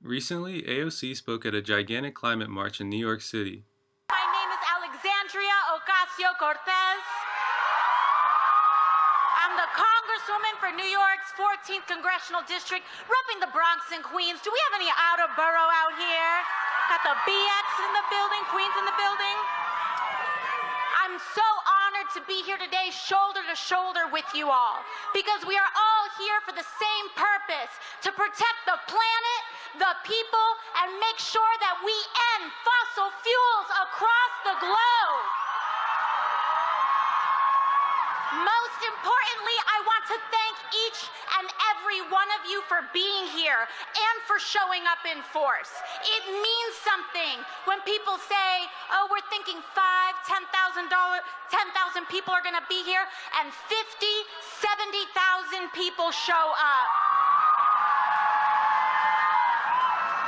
Recently, AOC spoke at a gigantic climate march in New York City. My name is Ocasio-Cortez. I'm the Congresswoman for New York's 14th Congressional District, repping the Bronx and Queens. Do we have any outer borough out here? Got the BX in the building, Queens in the building. I'm so honored to be here today, shoulder to shoulder with you all, because we are all here for the same purpose, to protect the planet, the people, and make sure that we end fossil fuels across the globe. Most importantly, I want to thank each and every one of you for being here and for showing up in force. It means something when people say, oh, we're thinking 5,000, 10,000 people are going to be here, and 50,000, 70,000 people show up.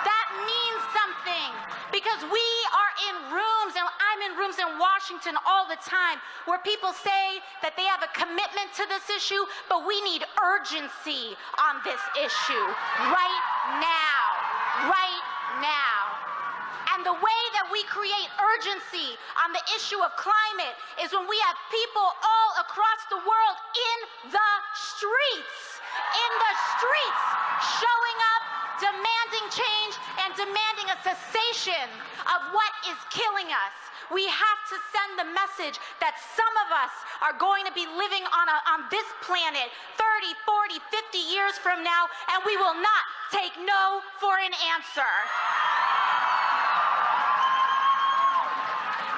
That means something, because we are in rooms, and I'm in rooms in Washington all the time, where people say that they have a commitment to this issue, but we need urgency on this issue right now, right now. And the way that we create urgency on the issue of climate is when we have people all across the world in the streets, showing up, demanding change, and demanding a cessation of what is killing us. We have to send the message that some of us are going to be living on this planet 30, 40, 50 years from now, and we will not take no for an answer.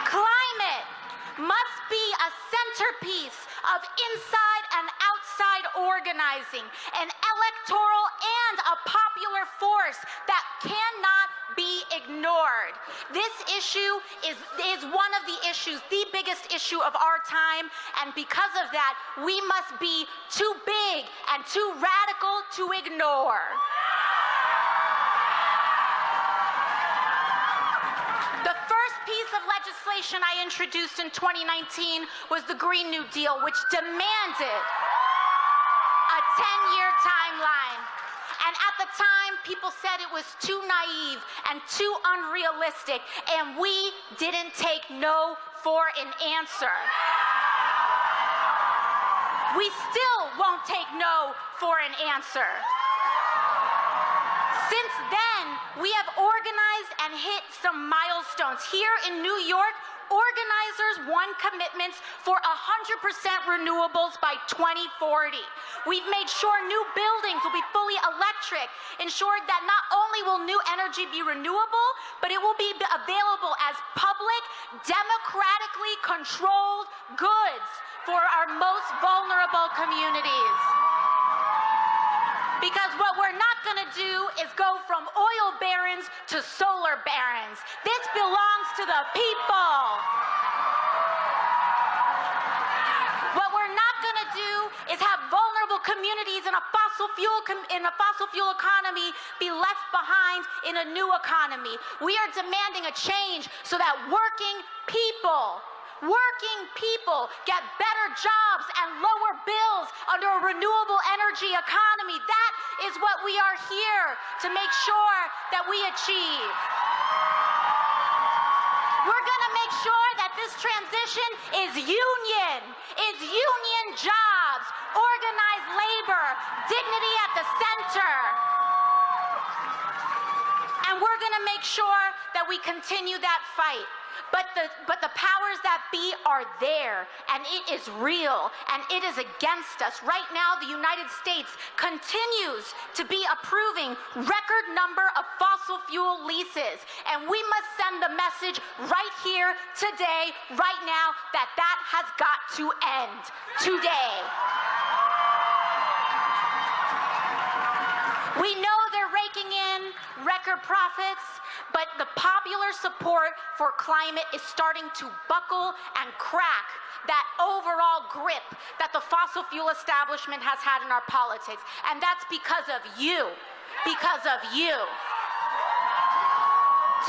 Climate must be a centerpiece of inside and outside organizing, an electoral and a popular force that cannot be ignored. This issue is one of the issues, the biggest issue of our time, and because of that, we must be too big and too radical to ignore. The first piece of legislation I introduced in 2019 was the Green New Deal, which demanded a 10-year timeline. And at the time, people said it was too naive and too unrealistic, and we didn't take no for an answer. We still won't take no for an answer. Since then, we have organized and hit some milestones. Here in New York, organizers won commitments for 100% renewables by 2040. We've made sure new buildings will be fully electric, ensured that not only will new energy be renewable, but it will be available as public, democratically controlled goods for our most vulnerable communities. Because what we're not going to do is go from oil barons to solar barons. This belongs to the people. What we're not going to do is have vulnerable communities in a fossil fuel economy be left behind in a new economy. We are demanding a change so that working people get better jobs and lower bills under a renewable energy economy. That is what we are here to make sure that we achieve. We're going to make sure that this transition is union jobs, organized labor, dignity at the center. And we're going to make sure that we continue that fight. But the powers that be are there, and it is real, and it is against us. Right now, the United States continues to be approving record number of fossil fuel leases, and we must send the message right here, today, right now, that that has got to end today. We know they're raking in record profits, but the popular support for climate is starting to buckle and crack that overall grip that the fossil fuel establishment has had in our politics. And that's because of you. Because of you.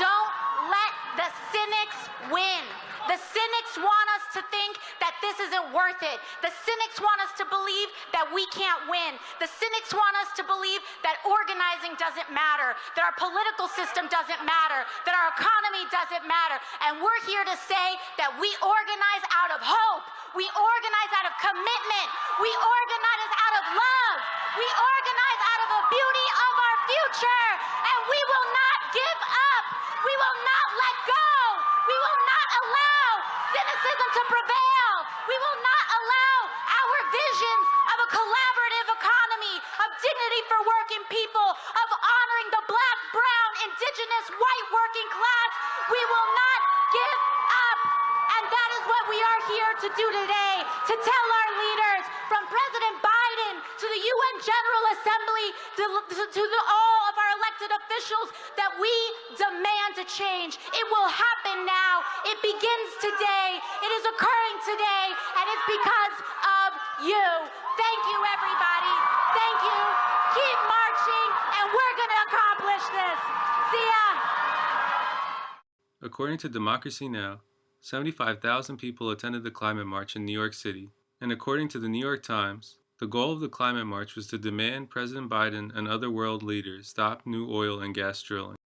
Don't let the cynics win. The cynics want us to think that this isn't worth it. The cynics want us to believe that we can't win. The cynics want us to believe that organizing doesn't matter, that our political system doesn't matter, that our economy doesn't matter. And we're here to say that we organize out of hope. We organize out of commitment. We organize out of love. We organize out of the beauty of our future. And we will not give up. We will not let go. We will not allow cynicism to prevail. We will not allow our visions of a collaborative economy, of dignity for working people, of honoring the black, brown, indigenous, white working class. We will not give up. And that is what we are here to do today, to tell our leaders, from President Biden to the UN General Assembly, to all of our elected officials, that we demand a change. It will happen now. It begins today. It is occurring today, and it's because of you. Thank you, everybody. Thank you. Keep marching, and we're going to accomplish this. See ya. According to Democracy Now!, 75,000 people attended the climate march in New York City, and according to the New York Times, the goal of the climate march was to demand President Biden and other world leaders stop new oil and gas drilling.